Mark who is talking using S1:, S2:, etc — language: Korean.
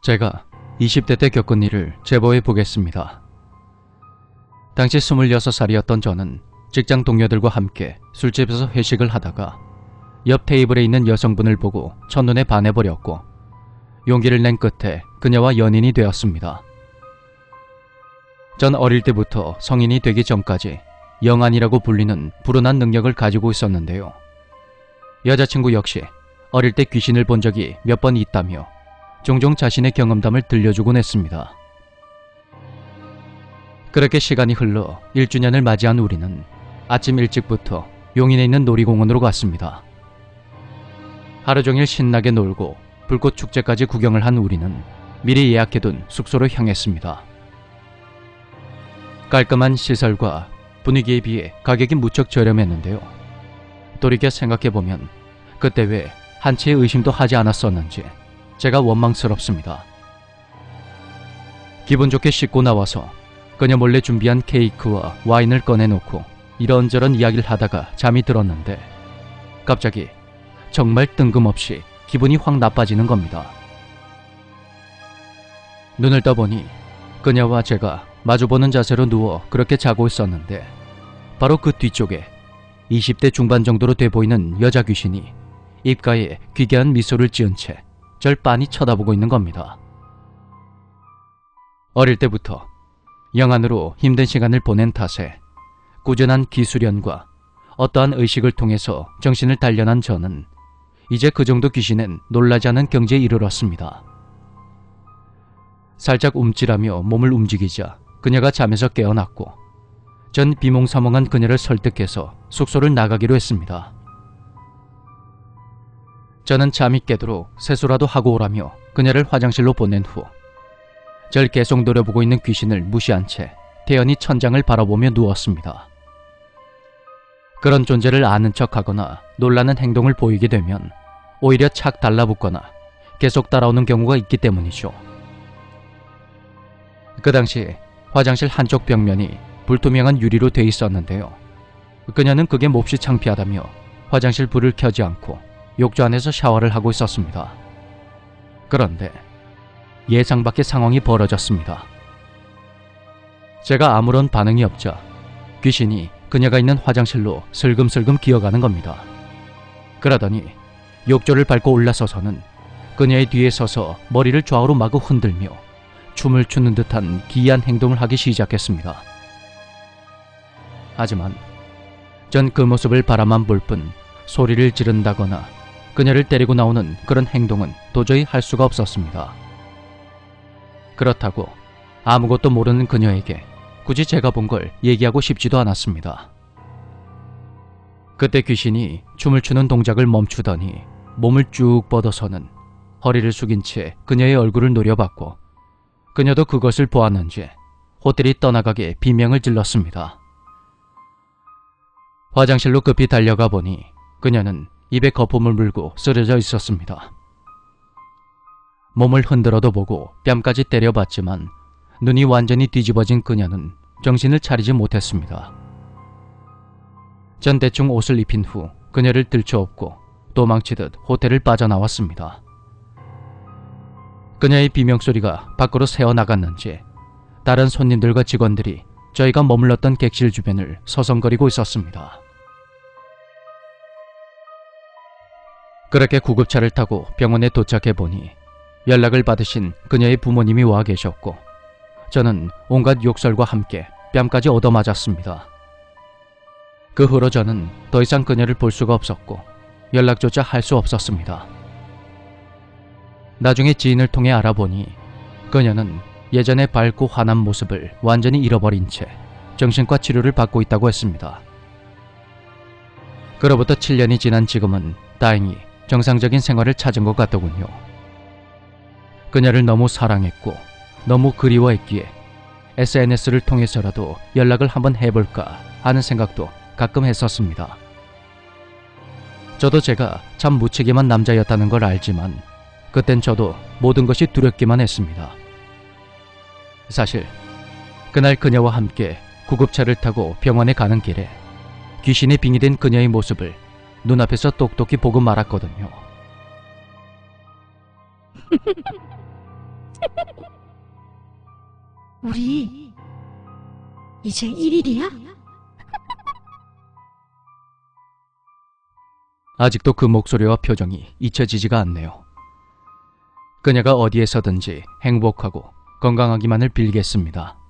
S1: 제가 20대 때 겪은 일을 제보해 보겠습니다. 당시 26살이었던 저는 직장 동료들과 함께 술집에서 회식을 하다가 옆 테이블에 있는 여성분을 보고 첫눈에 반해버렸고 용기를 낸 끝에 그녀와 연인이 되었습니다. 전 어릴 때부터 성인이 되기 전까지 영안이라고 불리는 불운한 능력을 가지고 있었는데요. 여자친구 역시 어릴 때 귀신을 본 적이 몇 번 있다며 종종 자신의 경험담을 들려주곤 했습니다. 그렇게 시간이 흘러 1주년을 맞이한 우리는 아침 일찍부터 용인에 있는 놀이공원으로 갔습니다. 하루 종일 신나게 놀고 불꽃 축제까지 구경을 한 우리는 미리 예약해둔 숙소로 향했습니다. 깔끔한 시설과 분위기에 비해 가격이 무척 저렴했는데요. 돌이켜 생각해보면 그때 왜 한치의 의심도 하지 않았었는지 제가 원망스럽습니다. 기분 좋게 씻고 나와서 그녀 몰래 준비한 케이크와 와인을 꺼내놓고 이런저런 이야기를 하다가 잠이 들었는데 갑자기 정말 뜬금없이 기분이 확 나빠지는 겁니다. 눈을 떠보니 그녀와 제가 마주보는 자세로 누워 그렇게 자고 있었는데 바로 그 뒤쪽에 20대 중반 정도로 돼 보이는 여자 귀신이 입가에 귀괴한 미소를 지은 채 절 빤히 쳐다보고 있는 겁니다. 어릴 때부터 영안으로 힘든 시간을 보낸 탓에 꾸준한 기수련과 어떠한 의식을 통해서 정신을 단련한 저는 이제 그 정도 귀신엔 놀라지 않은 경지에 이르렀습니다. 살짝 움찔하며 몸을 움직이자 그녀가 잠에서 깨어났고 전 비몽사몽한 그녀를 설득해서 숙소를 나가기로 했습니다. 저는 잠이 깨도록 세수라도 하고 오라며 그녀를 화장실로 보낸 후 절 계속 노려보고 있는 귀신을 무시한 채 태연히 천장을 바라보며 누웠습니다. 그런 존재를 아는 척하거나 놀라는 행동을 보이게 되면 오히려 착 달라붙거나 계속 따라오는 경우가 있기 때문이죠. 그 당시 화장실 한쪽 벽면이 불투명한 유리로 돼 있었는데요. 그녀는 그게 몹시 창피하다며 화장실 불을 켜지 않고 욕조 안에서 샤워를 하고 있었습니다. 그런데 예상 밖의 상황이 벌어졌습니다. 제가 아무런 반응이 없자 귀신이 그녀가 있는 화장실로 슬금슬금 기어가는 겁니다. 그러더니 욕조를 밟고 올라서서는 그녀의 뒤에 서서 머리를 좌우로 마구 흔들며 춤을 추는 듯한 기이한 행동을 하기 시작했습니다. 하지만 전 그 모습을 바라만 볼 뿐 소리를 지른다거나 그녀를 때리고 나오는 그런 행동은 도저히 할 수가 없었습니다. 그렇다고 아무것도 모르는 그녀에게 굳이 제가 본 걸 얘기하고 싶지도 않았습니다. 그때 귀신이 춤을 추는 동작을 멈추더니 몸을 쭉 뻗어서는 허리를 숙인 채 그녀의 얼굴을 노려봤고 그녀도 그것을 보았는지 호텔이 떠나가게 비명을 질렀습니다. 화장실로 급히 달려가 보니 그녀는 입에 거품을 물고 쓰러져 있었습니다. 몸을 흔들어도 보고 뺨까지 때려봤지만 눈이 완전히 뒤집어진 그녀는 정신을 차리지 못했습니다. 전 대충 옷을 입힌 후 그녀를 들쳐업고 도망치듯 호텔을 빠져나왔습니다. 그녀의 비명소리가 밖으로 새어나갔는지 다른 손님들과 직원들이 저희가 머물렀던 객실 주변을 서성거리고 있었습니다. 그렇게 구급차를 타고 병원에 도착해보니 연락을 받으신 그녀의 부모님이 와 계셨고 저는 온갖 욕설과 함께 뺨까지 얻어맞았습니다. 그 후로 저는 더 이상 그녀를 볼 수가 없었고 연락조차 할 수 없었습니다. 나중에 지인을 통해 알아보니 그녀는 예전의 밝고 환한 모습을 완전히 잃어버린 채 정신과 치료를 받고 있다고 했습니다. 그로부터 7년이 지난 지금은 다행히 정상적인 생활을 찾은 것 같더군요. 그녀를 너무 사랑했고 너무 그리워했기에 SNS를 통해서라도 연락을 한번 해볼까 하는 생각도 가끔 했었습니다. 저도 제가 참 무책임한 남자였다는 걸 알지만 그땐 저도 모든 것이 두렵기만 했습니다. 사실 그날 그녀와 함께 구급차를 타고 병원에 가는 길에 귀신에 빙의된 그녀의 모습을 눈앞에서 똑똑히 보고 말았거든요.
S2: 우리 이제 1일이야?
S1: 아직도 그 목소리와 표정이 잊혀지지가 않네요. 그녀가 어디에서든지 행복하고 건강하기만을 빌겠습니다.